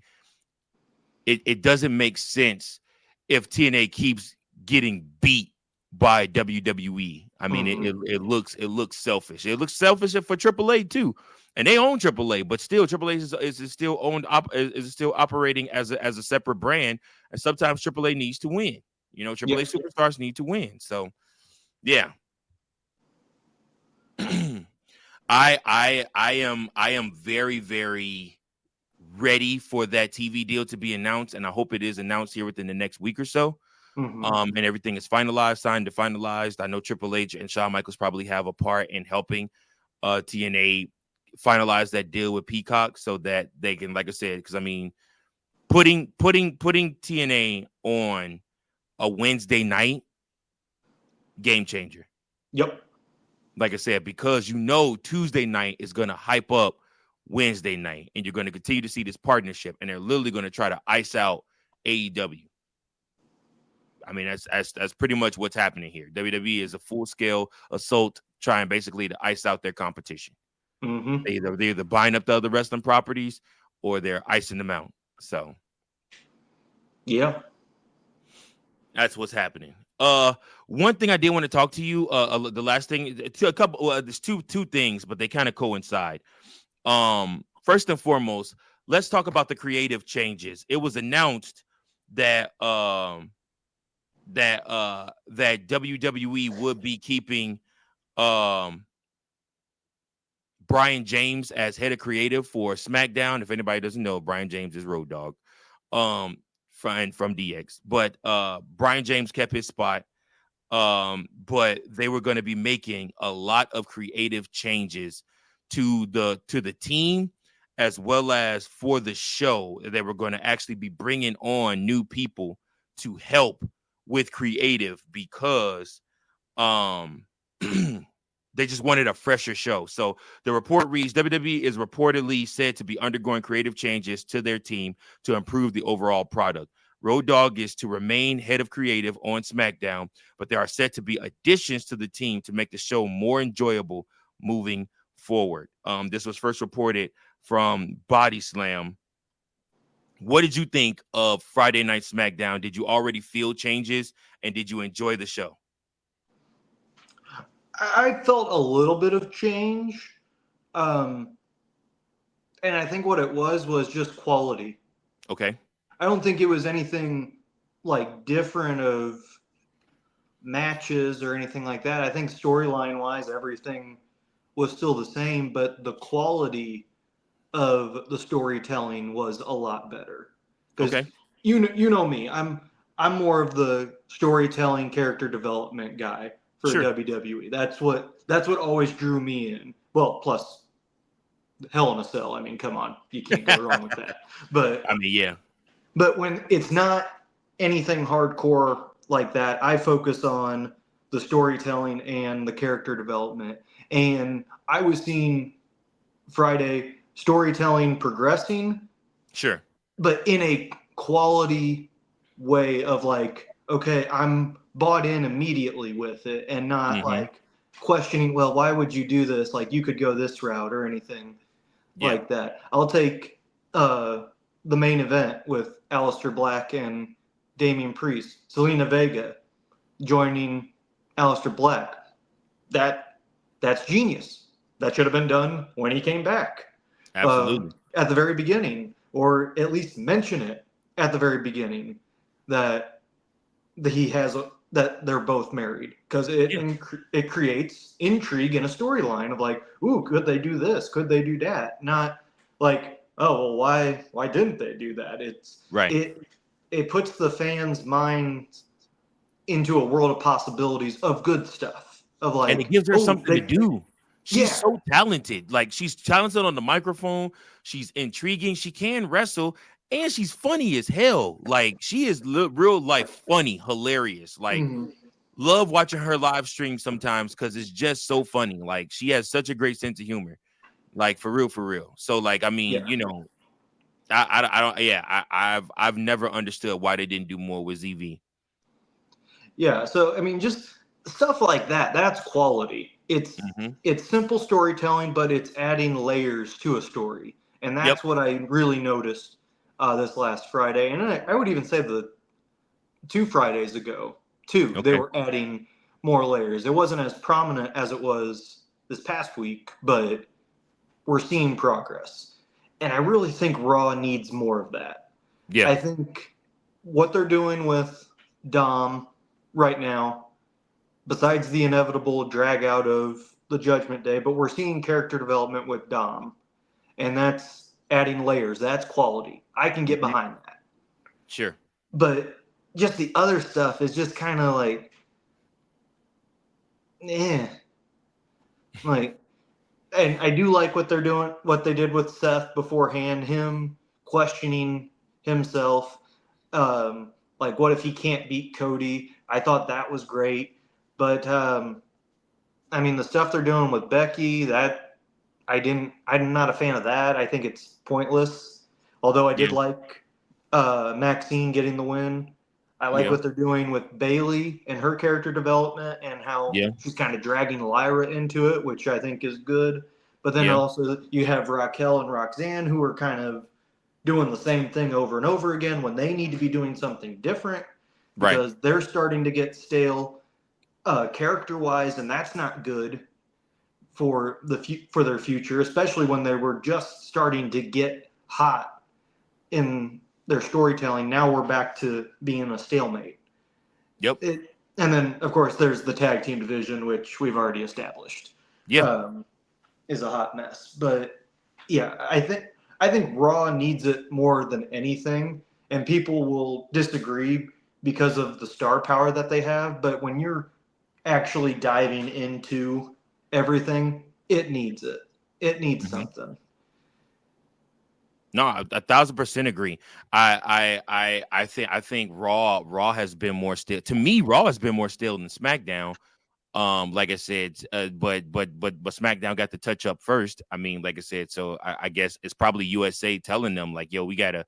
sense if TNA keeps getting beat by WWE. I mean, it looks selfish. It looks selfish for AAA too, and they own AAA, but still AAA is still owned is still operating as a separate brand, and sometimes AAA needs to win. You know, AAA superstars need to win. So, yeah. I am very, very ready for that TV deal to be announced, and I hope it is announced here within the next week or so. And everything is signed to finalized. I know Triple H and Shawn Michaels probably have a part in helping TNA finalize that deal with Peacock so that they can, like I said, because I mean, putting TNA on a Wednesday night, game changer. Yep. Like I said, because you know Tuesday night is going to hype up Wednesday night, and you're going to continue to see this partnership, and they're literally going to try to ice out AEW. I mean, that's pretty much what's happening here. WWE is a full-scale assault trying basically to ice out their competition. They either buying up the other wrestling properties or they're icing them out. So, yeah, that's what's happening. One thing I did want to talk to you. The last thing, a couple. There's two things, but they kind of coincide. First and foremost, let's talk about the creative changes. It was announced that that WWE would be keeping Brian James as head of creative for SmackDown. If anybody doesn't know, Brian James is Road Dogg from DX. But Brian James kept his spot. But they were going to be making a lot of creative changes to the team as well as for the show. They were going to actually be bringing on new people to help with creative because they just wanted a fresher show. So the report reads, WWE is reportedly said to be undergoing creative changes to their team to improve the overall product. Road Dogg is to remain head of creative on SmackDown, but there are set to be additions to the team to make the show more enjoyable moving forward. This was first reported from Body Slam. What did you think of Friday Night SmackDown? Did you already feel changes, and did you enjoy the show? I felt a little bit of change. And I think what it was just quality. Okay. I don't think it was anything like different of matches or anything like that. I think storyline wise, everything was still the same, but the quality of the storytelling was a lot better. Okay. You know me. I'm more of the storytelling, character development guy for WWE. That's what always drew me in. Well, plus Hell in a Cell. I mean, come on, you can't go wrong with that. But I mean, yeah. But when it's not anything hardcore like that, I focus on the storytelling and the character development. And I was seeing Friday storytelling progressing. Sure. But in a quality way of like, okay, I'm bought in immediately with it and not like questioning, well, why would you do this? Like you could go this route or anything like that. I'll take the main event with Aleister Black and Damian Priest, Selena Vega joining Aleister Black. That's genius. That should have been done when he came back. Absolutely. At the very beginning, or at least mention it at the very beginning that that they're both married, because it creates intrigue in a storyline of like, ooh, could they do this? Could they do that? Not like, oh, well, why didn't they do that? It's right. It puts the fans' minds into a world of possibilities of good stuff. Of like, and it gives her something to do. She's so talented. Like, she's talented on the microphone. She's intriguing. She can wrestle, and she's funny as hell. Like, she is real life funny, hilarious. Like, love watching her live stream sometimes because it's just so funny. Like she has such a great sense of humor, like for real. So like, I mean, Yeah. I don't. Yeah, I've never understood why they didn't do more with ZV. Yeah. So I mean, just stuff like that. That's quality. It's simple storytelling, but it's adding layers to a story, and Yep. that's what I really noticed this last Friday, and I would even say the 2 Fridays ago too. They Okay. were adding more layers. It wasn't as prominent as it was this past week, but we're seeing progress, and I really think Raw needs more of that. Yeah. I think what they're doing with Dom right now, besides the inevitable drag out of the Judgment Day, but we're seeing character development with Dom, and that's adding layers. That's quality. I can get Mhm. behind that. Sure. But just the other stuff is just kind of like, eh. Like, and I do like what they're doing, what they did with Seth beforehand, him questioning himself. Like, what if he can't beat Cody? I thought that was great. But, I mean, the stuff they're doing with Becky, that I'm not a fan of that. I think it's pointless. Although I did Yeah. like Maxine getting the win. I like Yeah. what they're doing with Bailey and her character development and how Yeah. she's kind of dragging Lyra into it, which I think is good. But then Yeah. also you have Raquel and Roxanne who are kind of doing the same thing over and over again when they need to be doing something different Right. because they're starting to get stale character wise, and that's not good for for their future, especially when they were just starting to get hot in their storytelling. Now we're back to being a stalemate. Yep. And then, of course, there's the tag team division, which we've already established, Yeah. is a hot mess. But yeah, I think Raw needs it more than anything, and people will disagree because of the star power that they have. But when you're actually diving into everything, it needs it. It needs Mhm. something. No, 1,000% agree. I think Raw has been more stale. To me, Raw has been more stale than SmackDown. Like I said, but SmackDown got the touch up first. I mean, like I said, so I guess it's probably USA telling them like, yo, we gotta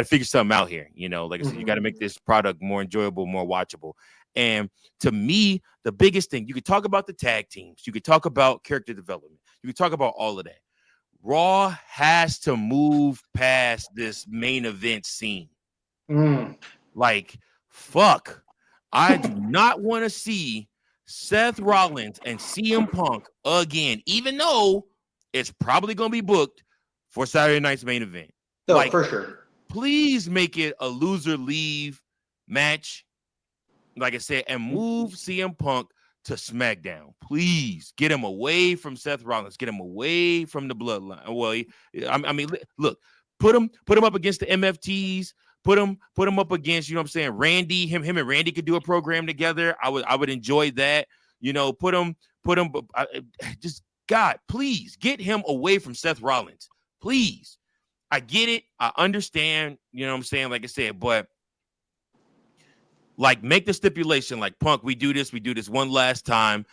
figure something out here. Like I said, you got to make this product more enjoyable, more watchable. And to me, the biggest thing, you could talk about the tag teams, you could talk about character development, you could talk about all of that. Raw has to move past this main event scene. Mm. Like, fuck. I do not want to see Seth Rollins and CM Punk again, even though it's probably going to be booked for Saturday night's main event. Oh, Like, for sure. please make it a loser leave match, like I said, and move CM Punk to SmackDown. Please get him away from Seth Rollins. Get him away from the bloodline. Well, I mean, look, put him up against the MFTs. Put him up against, you know what I'm saying, Randy. Him and Randy could do a program together. I would enjoy that. Put him. Just God, please get him away from Seth Rollins. Please. I get it. I understand. You know what I'm saying? Like I said, but like make the stipulation like Punk, we do this one last time,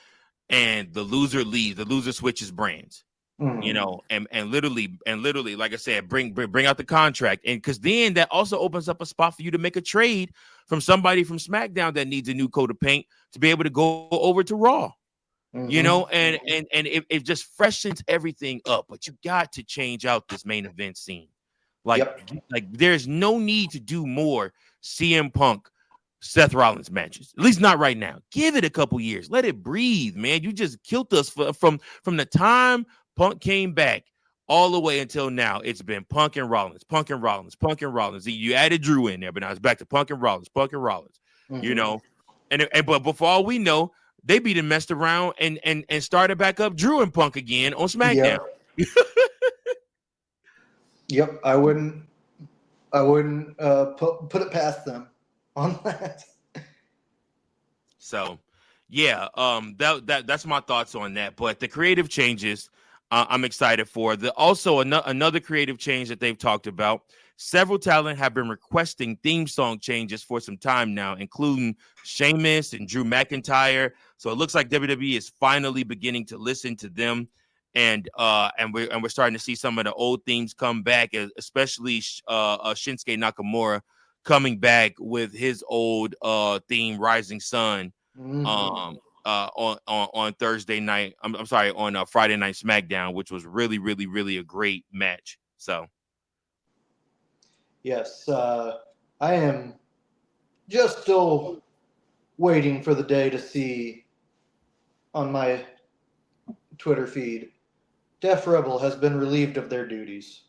and the loser leaves, the loser switches brands. And literally, like I said, bring out the contract, and because then that also opens up a spot for you to make a trade from somebody from SmackDown that needs a new coat of paint to be able to go over to Raw. And it just freshens everything up. But you got to change out this main event scene. Like there's no need to do more CM Punk Seth Rollins matches, at least not right now. Give it a couple years, let it breathe, man. You just killed us from the time Punk came back all the way until now. It's been Punk and Rollins. You added Drew in there, but now it's back to Punk and Rollins. But before all we know, they beat and messed around and started back up Drew and Punk again on SmackDown. Yep. I wouldn't put it past them on that. So, yeah, that's my thoughts on that. But the creative changes, I'm excited for. Also, another creative change that they've talked about. Several talent have been requesting theme song changes for some time now, including Sheamus and Drew McIntyre. So it looks like WWE is finally beginning to listen to them, and we're starting to see some of the old themes come back, especially Shinsuke Nakamura coming back with his old theme, Rising Sun. Mm-hmm. On Thursday night. I'm sorry, on Friday Night SmackDown, which was really, really, really a great match. So, yes, I am just still waiting for the day to see on my Twitter feed, Def Rebel has been relieved of their duties.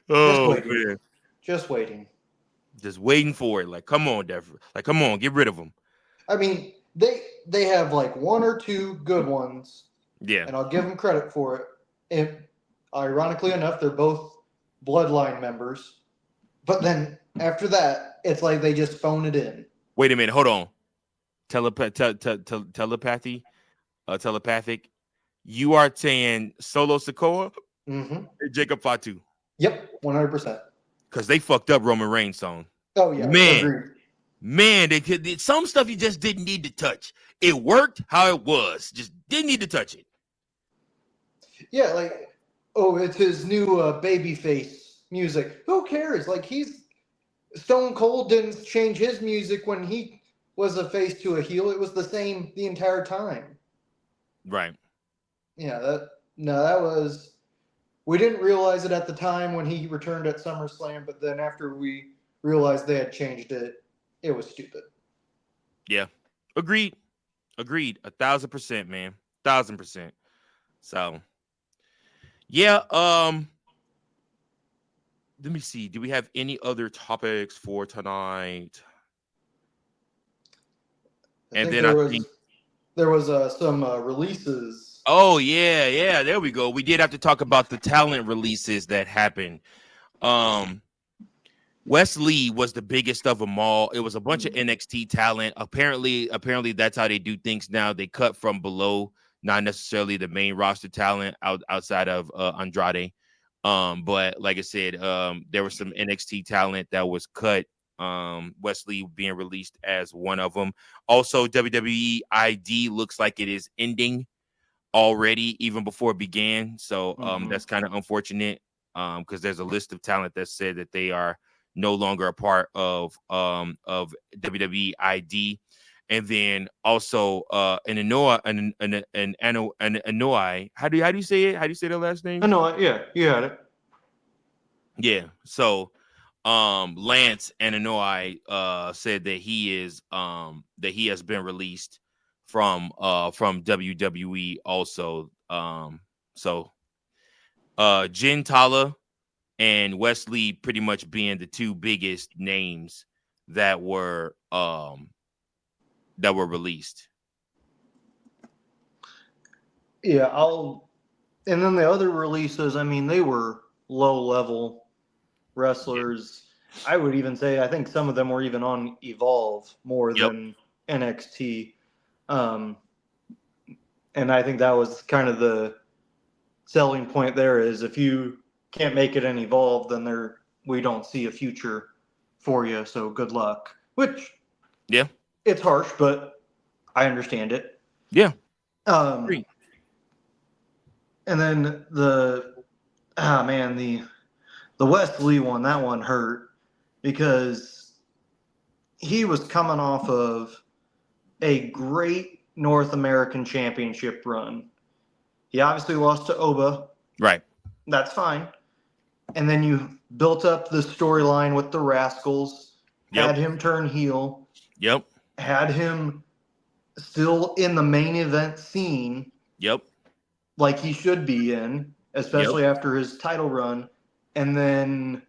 oh man, just waiting, just waiting for it. Like, come on, Def. Like, come on, get rid of them. I mean, they have like one or two good ones. Yeah. And I'll give them credit for it. And ironically enough, they're both Bloodline members. But then after that, it's like they just phone it in. Wait a minute. Hold on. Telepathic. You are saying Solo Sikoa and Jacob Fatu? Yep, 100%. Because they fucked up Roman Reigns' song. Oh, yeah. Man. Agreed. Man, they could some stuff you just didn't need to touch. It worked how it was. Just didn't need to touch it. Yeah, like, oh, it's his new babyface music. Who cares? Like, he's Stone Cold didn't change his music when he was a face to a heel. It was the same the entire time. Right. Yeah, that was. We didn't realize it at the time when he returned at SummerSlam, but then after we realized they had changed it, it was stupid. Yeah. Agreed. 1,000%, man. 1,000%. So, yeah. Let me see. Do we have any other topics for tonight? And then there was some releases. Oh yeah. There we go. We did have to talk about the talent releases that happened. Wes Lee was the biggest of them all. It was a bunch of NXT talent. Apparently that's how they do things now. They cut from below, not necessarily the main roster talent outside of Andrade. But like I said, there was some NXT talent that was cut. Wes Lee being released as one of them. Also, WWE ID looks like it is ending already, even before it began. So that's kind of unfortunate. Because there's a list of talent that said that they are no longer a part of WWE ID, and then also an Anoa'i. How do you say it? How do you say their last name? Anoa'i, yeah, you had it. Yeah. So Lance Anoa'i said that he has been released from WWE also. So Jen Tala and Wes Lee pretty much being the two biggest names that were released. Yeah, and then the other releases, I mean, they were low-level wrestlers. I would even say I think some of them were even on Evolve more than NXT. And I think that was kind of the selling point there is if you can't make it and Evolve, then we don't see a future for you. So good luck. Which, yeah, it's harsh, but I understand it. Yeah. And then the Wes Lee one, that one hurt because he was coming off of a great North American Championship run. He obviously lost to Oba. Right. That's fine. And then you built up the storyline with the Rascals, had him turn heel. Yep. Had him still in the main event scene. Yep. Like he should be in, especially after his title run. And then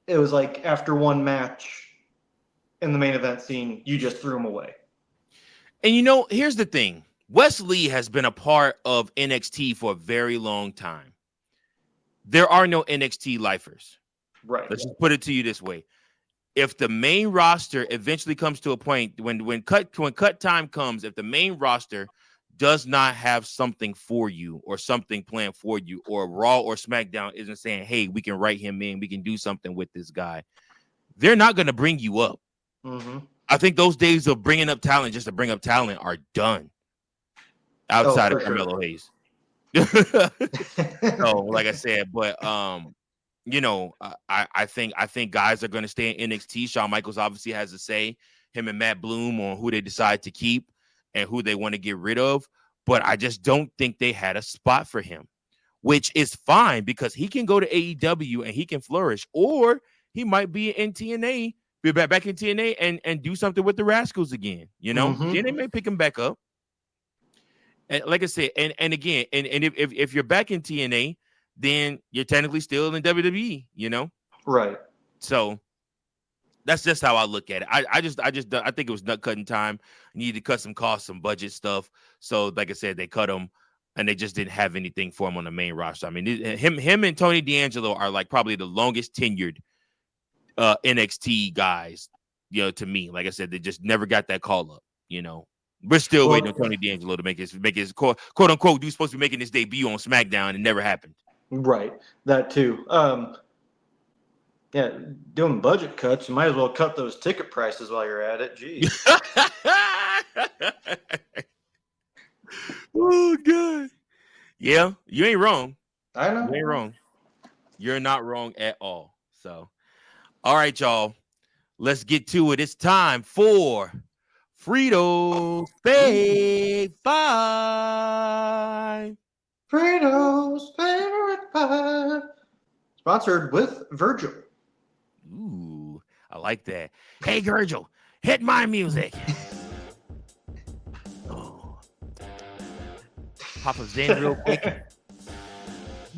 it was like after one match in the main event scene, you just threw him away. And here's the thing. Wes Lee has been a part of NXT for a very long time. There are no NXT lifers. Right. Let's just put it to you this way. If the main roster eventually comes to a point when cut time comes, if the main roster does not have something for you or something planned for you, or Raw or SmackDown isn't saying, hey, we can write him in, we can do something with this guy, they're not going to bring you up. Mm-hmm. I think those days of bringing up talent just to bring up talent are done outside of Carmelo Hayes. So, like I said, but you know, I think guys are going to stay in NXT. Shawn Michaels obviously has a say, him and Matt Bloom, on who they decide to keep and who they want to get rid of. But I just don't think they had a spot for him, which is fine because he can go to AEW and he can flourish, or he might be in TNA, be back in TNA and do something with the Rascals again. You know, TNA may pick him back up. And like I said, and again, and if you're back in TNA, then you're technically still in WWE, you know? Right. So that's just how I look at it. I think it was nut cutting time. You need to cut some costs, some budget stuff. So like I said, they cut him and they just didn't have anything for him on the main roster. I mean, him and Tony D'Angelo are like probably the longest tenured NXT guys, you know, to me. Like I said, they just never got that call up, you know. We're still waiting on Tony D'Angelo to make his quote unquote, dude's supposed to be making his debut on SmackDown. It never happened. Right. That too. Yeah, doing budget cuts, you might as well cut those ticket prices while you're at it. Jeez. Oh, God. Yeah, you ain't wrong. I know. You ain't wrong. You're not wrong at all. So, all right, y'all. Let's get to it. It's time for Frito's Fave 5. Frito's Favorite 5. Sponsored with Virgil. Ooh, I like that. Hey, Virgil, hit my music. Oh. Pop a Zen real quick.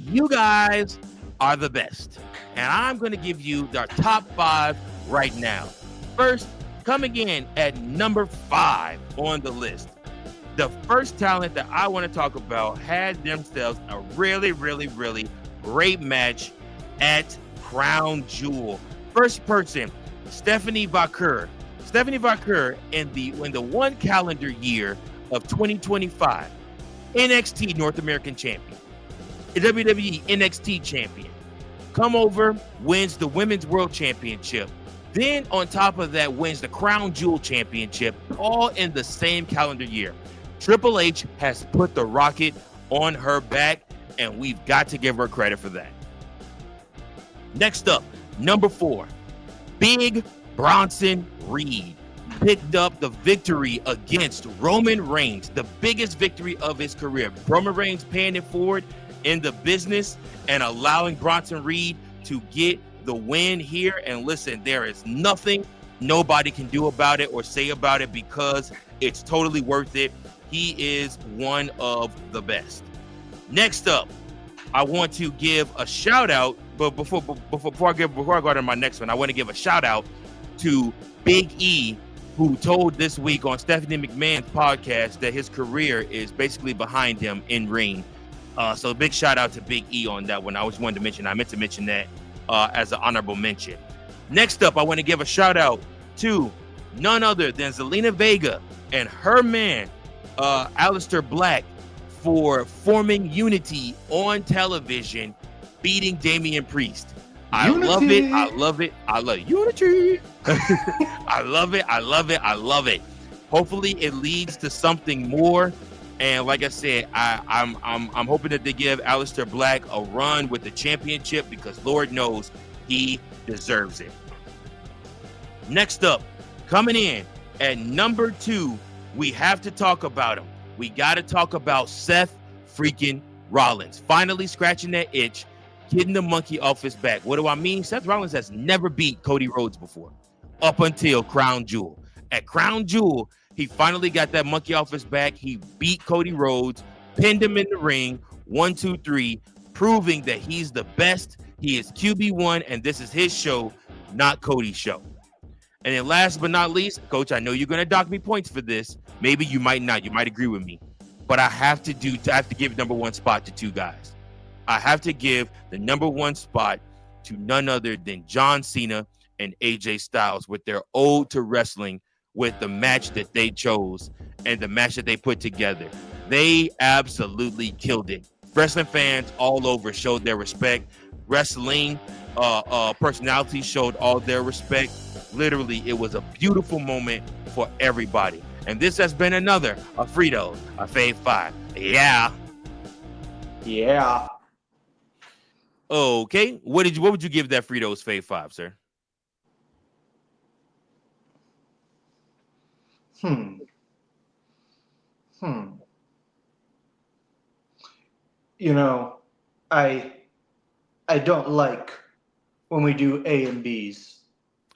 You guys are the best. And I'm going to give you our top 5 right now. First, coming in at number 5 on the list. The first talent that I want to talk about had themselves a really, really, really great match at Crown Jewel. First person, Stephanie Vaquer. Stephanie Vaquer in the one calendar year of 2025, NXT North American Champion, WWE NXT Champion, come over, wins the Women's World Championship. Then on top of that, wins the Crown Jewel Championship, all in the same calendar year. Triple H has put the rocket on her back, and we've got to give her credit for that. Next up, number 4, Big Bronson Reed picked up the victory against Roman Reigns, the biggest victory of his career. Roman Reigns paying it forward in the business and allowing Bronson Reed to get the win here. And listen, there is nothing nobody can do about it or say about it because it's totally worth it. He is one of the best. Next up, I want to give a shout out, but before I go to my next one, I want to give a shout out to Big E, who told this week on Stephanie McMahon's podcast that his career is basically behind him in ring. So big shout out to Big E on that one. I always wanted to mention, I meant to mention that as an honorable mention. Next up, I want to give a shout out to none other than Zelina Vega and her man, Aleister Black, for forming unity on television, beating Damian Priest. I love it. I love it. I love unity. I love it. I love it. I love it. Hopefully it leads to something more. And like I said, I'm hoping that they give Aleister Black a run with the championship because Lord knows he deserves it. Next up, coming in at number 2, we have to talk about him. We got to talk about Seth freaking Rollins. Finally scratching that itch, getting the monkey off his back. What do I mean? Seth Rollins has never beat Cody Rhodes before, up until Crown Jewel. At Crown Jewel, he finally got that monkey off his back. He beat Cody Rhodes, pinned him in the ring, 1, 2, 3, proving that he's the best. He is QB1, and this is his show, not Cody's show. And then last but not least, Coach, I know you're going to dock me points for this. Maybe you might not. You might agree with me. But I have to give number 1 spot to 2 guys. I have to give the number 1 spot to none other than John Cena and AJ Styles with their ode to wrestling, with the match that they chose and the match that they put together. They absolutely killed it. Wrestling fans all over showed their respect. Wrestling personalities showed all their respect. Literally, it was a beautiful moment for everybody. And this has been another a Fritos, a Fave 5. Yeah. Yeah. Okay. What would you give that Fritos Fave 5, sir? You know, I don't like when we do A and B's.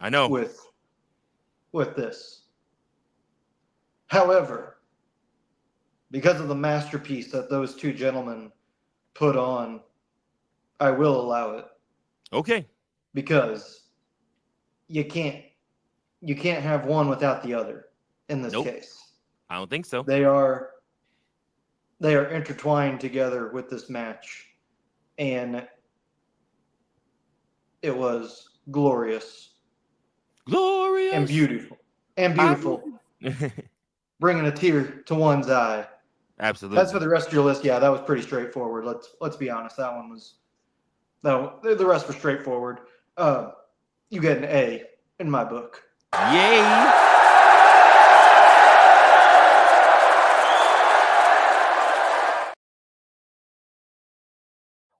I know. With this. However, because of the masterpiece that those two gentlemen put on, I will allow it. Okay. Because you can't have one without the other in this case. I don't think so. They are intertwined together with this match, and it was glorious and beautiful bringing a tear to one's eye. Absolutely. As for the rest of your list, yeah, that was pretty straightforward. Let's be honest, that one was the rest were straightforward. You get an A in my book. Yay.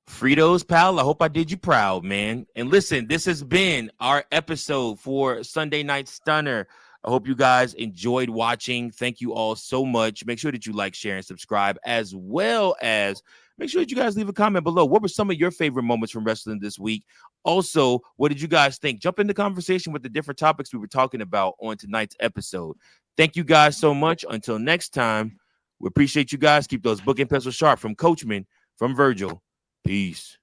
Fritos, pal, I hope I did you proud, man. And listen, this has been our episode for Sunday Night Stunner. I hope you guys enjoyed watching. Thank you all so much. Make sure that you like, share, and subscribe, as well as make sure that you guys leave a comment below. What were some of your favorite moments from wrestling this week? Also, what did you guys think? Jump in the conversation with the different topics we were talking about on tonight's episode. Thank you guys so much. Until next time, we appreciate you guys. Keep those book and pencils sharp. From Coachman, from Virgil. Peace.